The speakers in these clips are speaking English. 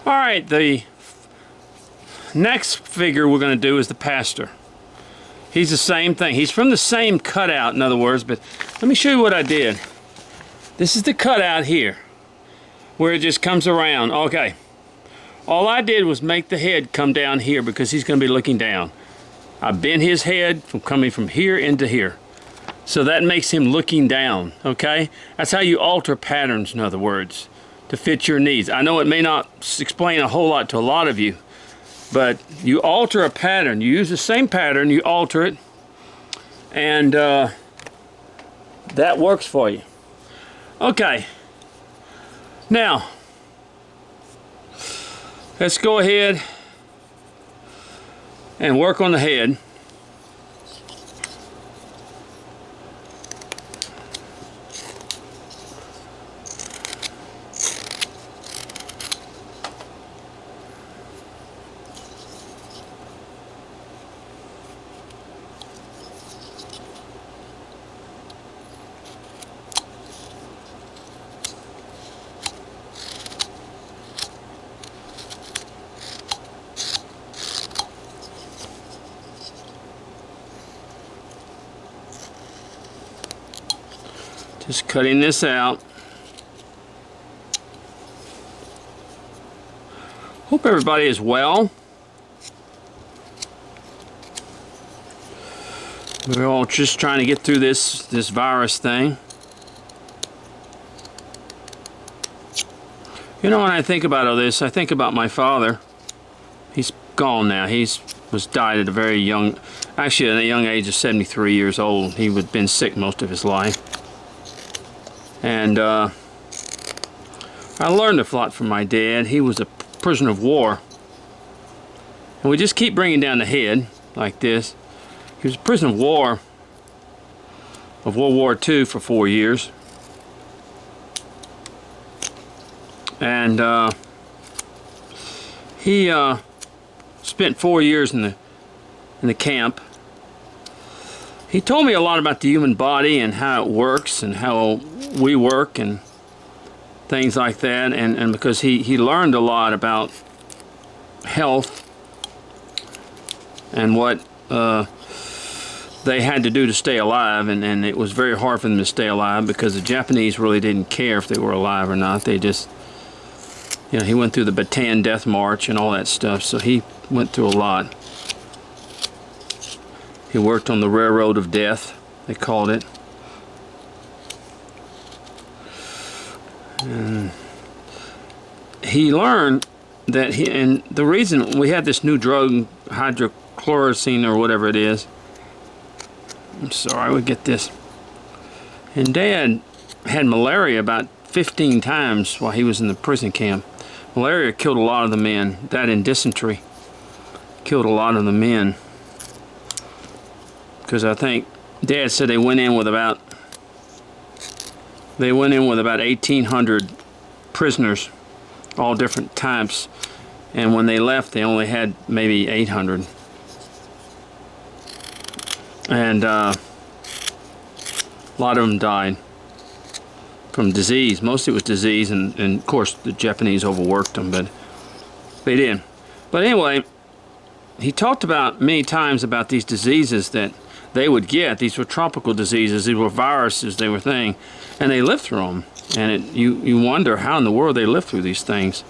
All right, the next figure we're going to do is the pastor. He's the same thing. He's from the same cutout, in other words, but let me show you what I did. This is the cutout here, where it just comes around. Okay. All I did was make the head come down here because he's going to be looking down. I bent his head from coming from here into here. So that makes him looking down, okay? That's how you alter patterns, in other words, to fit your needs. I know it may not explain a whole lot to a lot of you, but you alter a pattern. You use the same pattern, you alter it, and that works for you. Okay. Now, let's go ahead and work on the head. Just cutting this out. Hope everybody is well. We're all just trying to get through this virus thing. You know, when I think about all this, I think about my father. He's gone now. Was died at a very young, actually at a young age of 73 years old. He had been sick most of his life. And I learned a lot from my dad. He was a prisoner of war. And we just keep bringing down the head like this. He was a prisoner of war of World War II for 4 years. And he spent 4 years in the camp. He told me a lot about the human body and how it works and how we work and things like that, and because he learned a lot about health and what they had to do to stay alive, and it was very hard for them to stay alive because the Japanese really didn't care if they were alive or not. They just, you know, he went through the Bataan Death March and all that stuff, so he went through a lot. He worked on the Railroad of Death, they called it. And he learned that and the reason we had this new drug, hydrochloroquine or whatever it is. I'm sorry, we get this. And Dad had malaria about 15 times while he was in the prison camp. Malaria killed a lot of the men. That and dysentery killed a lot of the men. Because I think Dad said they went in with about 1,800 prisoners, all different types, and when they left they only had maybe 800. And a lot of them died from disease. Mostly it was disease, and of course the Japanese overworked them, but they did. But anyway, he talked about many times about these diseases that they would get. These were tropical diseases, these were viruses, they were things, and they lived through them. And you wonder how in the world they lived through these things.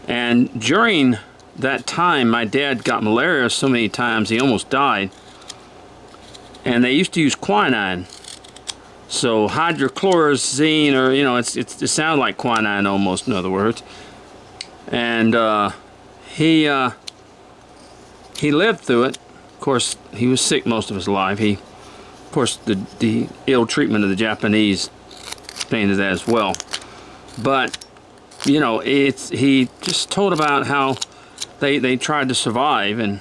And during that time, my dad got malaria so many times he almost died. And they used to use quinine. So hydrochloroquine, or you know, it sounds like quinine almost, in other words. And he lived through it. Of course, he was sick most of his life. Of course, the ill treatment of the Japanese explained that as well. But you know, he just told about how they tried to survive, and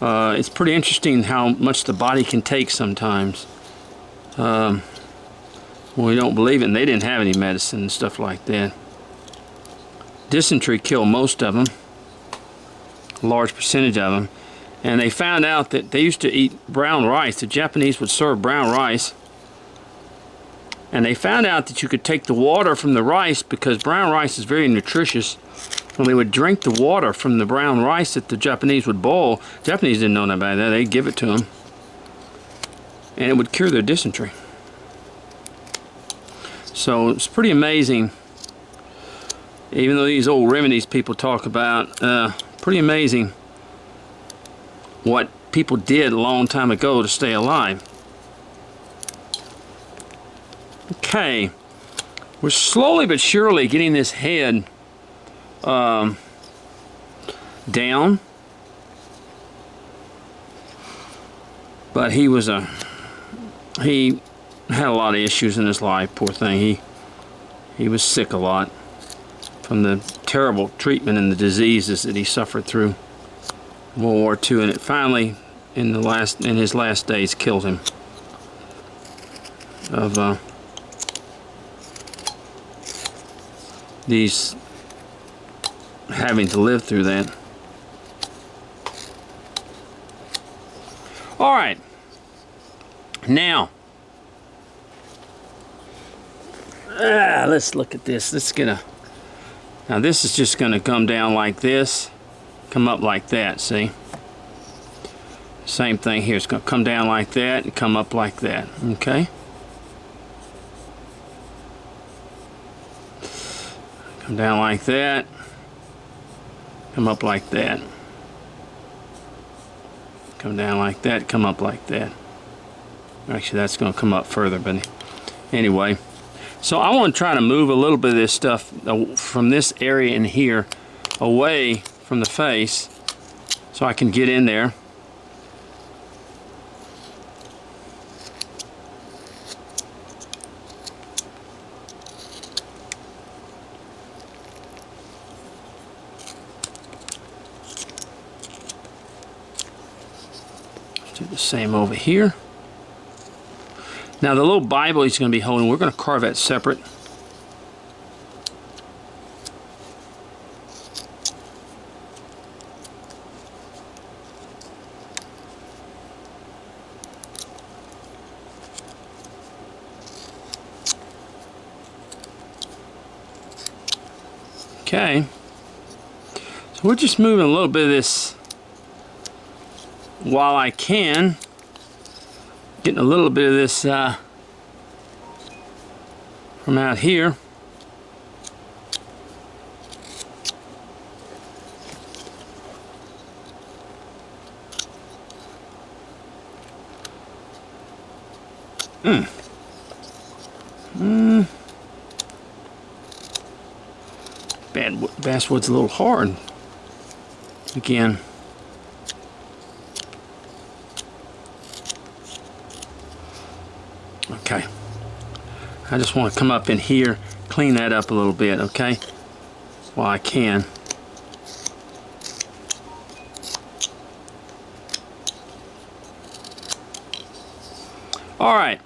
it's pretty interesting how much the body can take sometimes. When we don't believe it, and they didn't have any medicine and stuff like that. Dysentery killed most of them, a large percentage of them. And they found out that they used to eat brown rice. The Japanese would serve brown rice And they found out that you could take the water from the rice, because brown rice is very nutritious. When they would drink the water from the brown rice that the Japanese would boil, Japanese didn't know nothing about that. They'd give it to them, and it would cure their dysentery. So it's pretty amazing. Even though these old remedies people talk about, pretty amazing what people did a long time ago to stay alive. Okay, we're slowly but surely getting this head down, but he had a lot of issues in his life, poor thing. He was sick a lot from the terrible treatment and the diseases that he suffered through World War II, and it finally, in his last days, killed him of these having to live through that. All right, now let's look at this. Now this is just going to come down like this, come up like that. See, same thing here. It's going to come down like that and come up like that. Okay. Come down like that, come up like that. Come down like that, come up like that. Actually, that's going to come up further, but anyway. So I want to try to move a little bit of this stuff from this area in here away from the face so I can get in there. Do the same over here. Now the little Bible he's going to be holding, we're going to carve that separate. Okay. So we're just moving a little bit of this while I can, getting a little bit of this from out here. Basswood's a little hard again. Okay, I just want to come up in here, clean that up a little bit, okay, while I can. All right.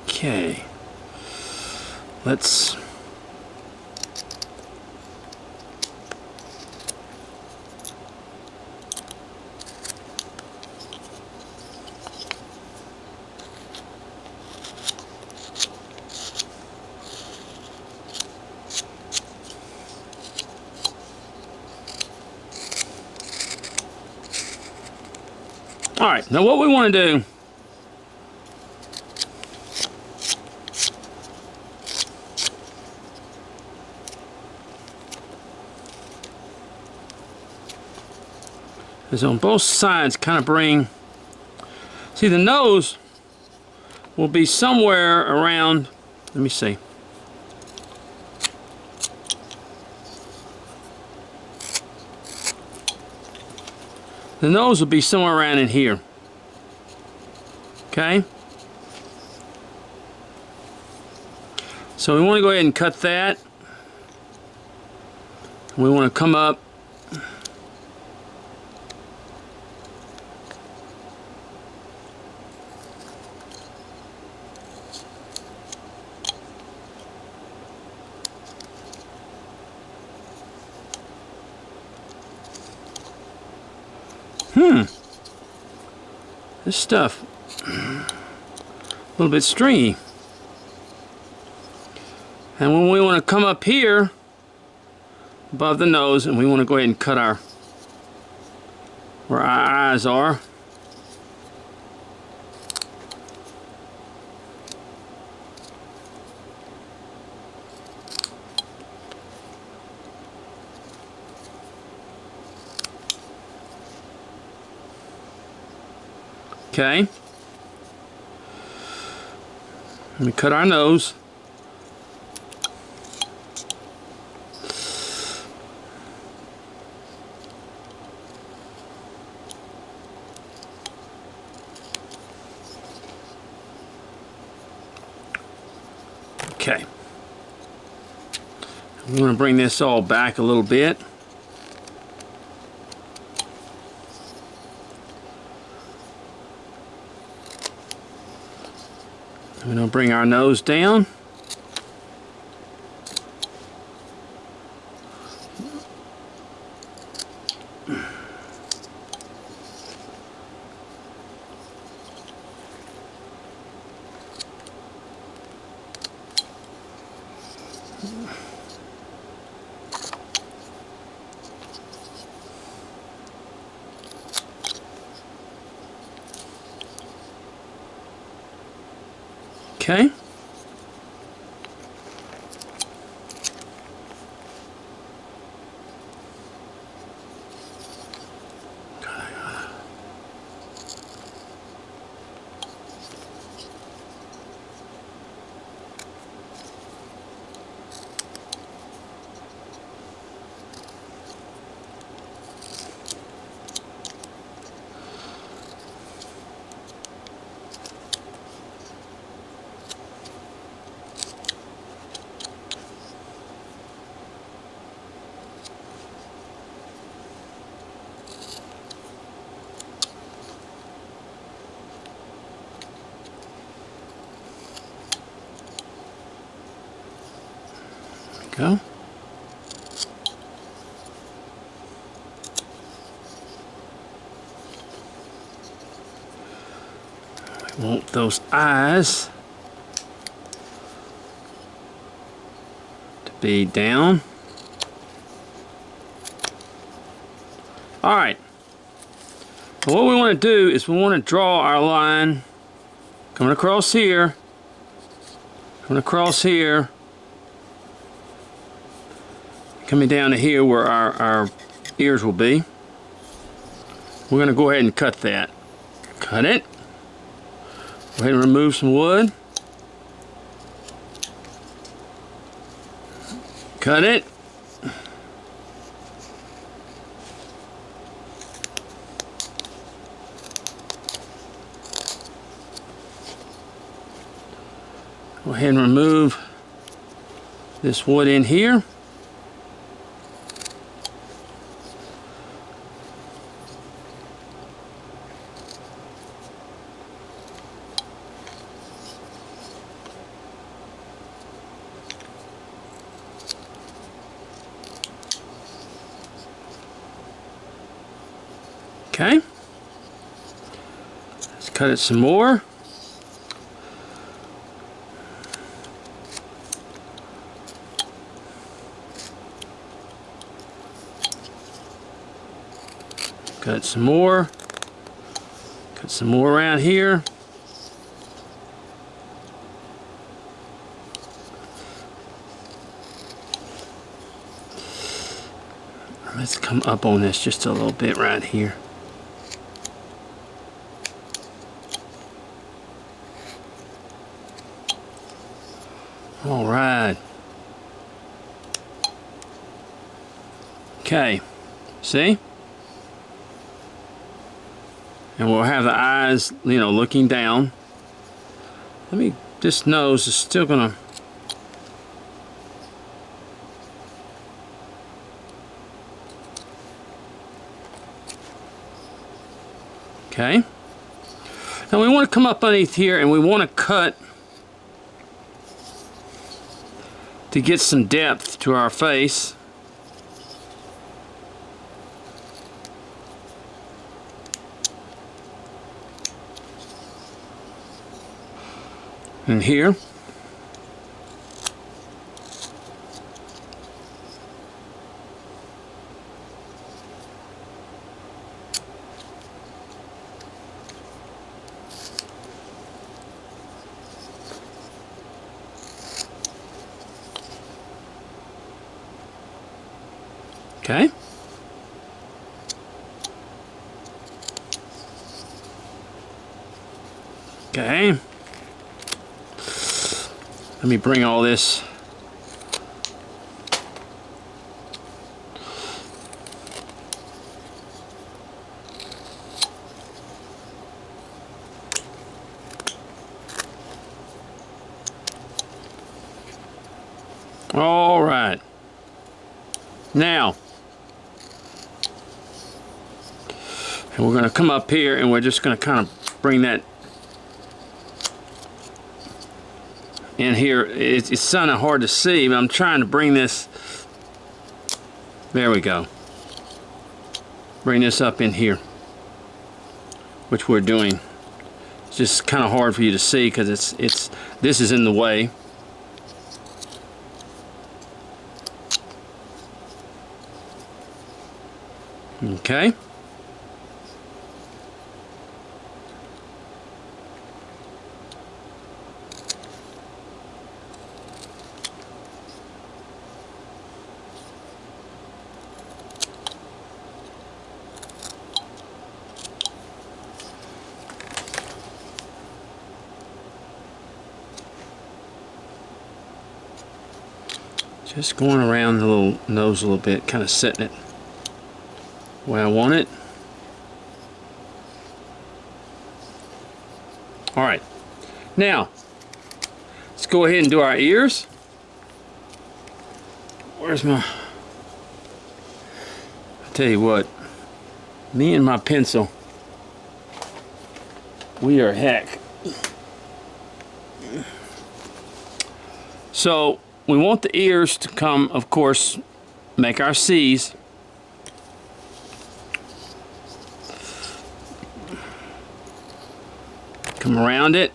Okay, let's all right, now what we want to do is on both sides kind of bring, see, the nose will be somewhere around, let me see, the nose will be somewhere around in here, okay? So we want to go ahead and cut that. We want to come up this stuff a little bit stringy. And when we want to come up here above the nose, and we want to go ahead and cut our where our eyes are. Okay. Let me cut our nose. Okay. We want to bring this all back a little bit. We're going to bring our nose down. Okay. Go. We want those eyes to be down. All right. What we want to do is we want to draw our line coming across here, coming across here, coming down to here where our ears will be. We're going to go ahead and cut that. Cut it. Go ahead and remove some wood. Cut it. Go ahead and remove this wood in here. Okay, let's cut it some more. Cut some more. Cut some more around here. Let's come up on this just a little bit right here. All right. Okay. See? And we'll have the eyes, you know, looking down. This nose is still gonna Okay. Now we want to come up underneath here and we want to cut to get some depth to our face. And here. Okay. Okay. Let me bring all this. All right. Now, and we're going to come up here and we're just going to kind of bring that in here. It's kind of hard to see, but I'm trying to bring this. There we go. Bring this up in here, which we're doing. It's just kind of hard for you to see because this is in the way. Okay. Just going around the little nose a little bit, kind of setting it where I want it. All right, now let's go ahead and do our ears. Where's my, I tell you what, me and my pencil, we are heck. So we want the ears to come, of course, make our C's. Come around it.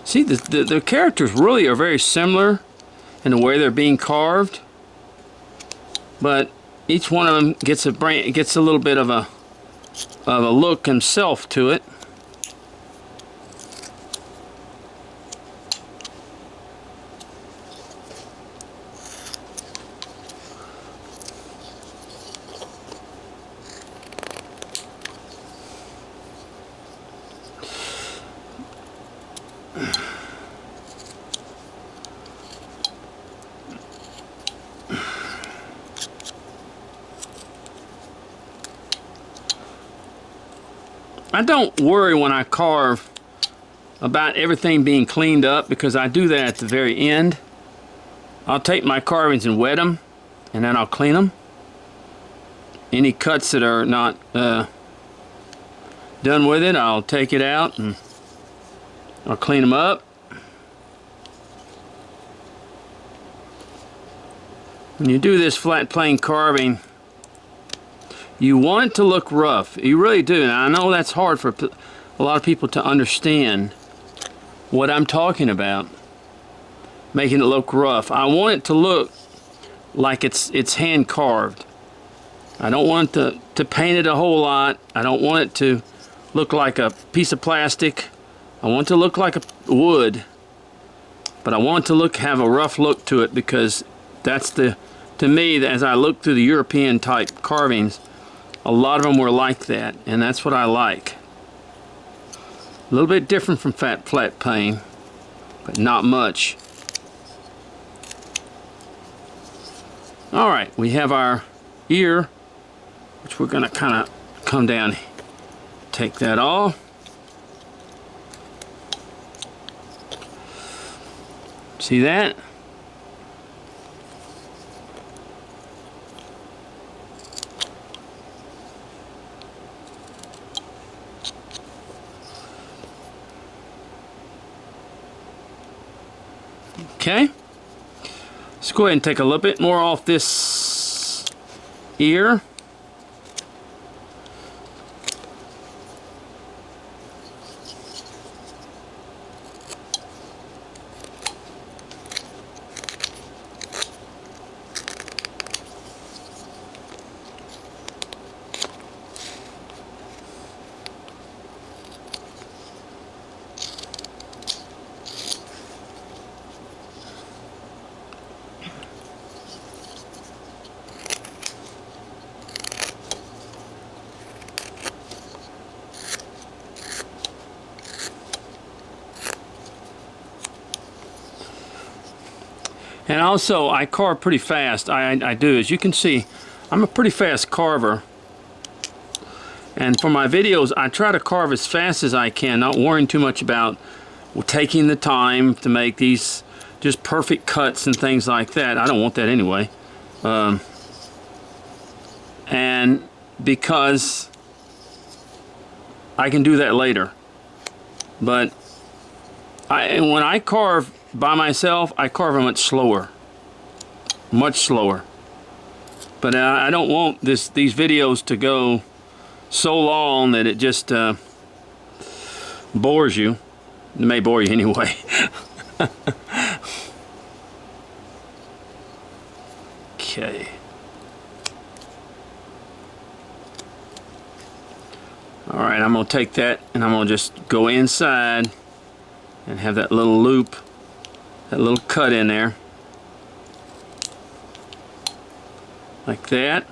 See, the characters really are very similar in the way they're being carved, but each one of them gets a little bit of a look himself to it. I don't worry when I carve about everything being cleaned up because I do that at the very end. I'll take my carvings and wet them and then I'll clean them. Any cuts that are not done with it, I'll take it out and I'll clean them up. When you do this flat plane carving, you want it to look rough. You really do. And I know that's hard for a lot of people to understand what I'm talking about. Making it look rough. I want it to look like it's hand carved. I don't want it to paint it a whole lot. I don't want it to look like a piece of plastic. I want it to look like a wood. But I want it to have a rough look to it because that's to me, as I look through the European type carvings, a lot of them were like that, and that's what I like. A little bit different from flat plane, but not much. All right, we have our ear, which we're going to kind of come down, take that off. See that? Okay. Let's go ahead and take a little bit more off this ear. And also, I carve pretty fast. I do. As you can see, I'm a pretty fast carver. And for my videos, I try to carve as fast as I can, not worrying too much about taking the time to make these just perfect cuts and things like that. I don't want that anyway. And because I can do that later. But when I carve by myself, I carve them much slower. Much slower. But I don't want these videos to go so long that it just bores you. It may bore you anyway. Okay. Alright, I'm going to take that and I'm going to just go inside and have that little loop, that little cut in there. Like that.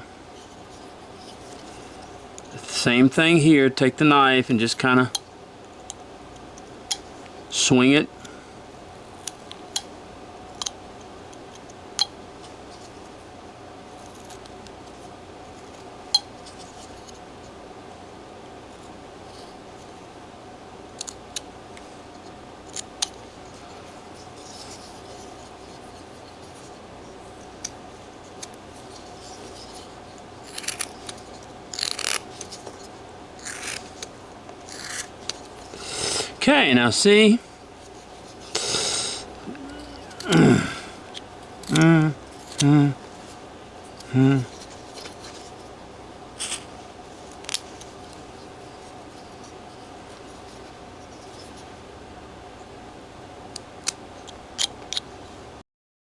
Same thing here. Take the knife and just kind of swing it. Okay, now see,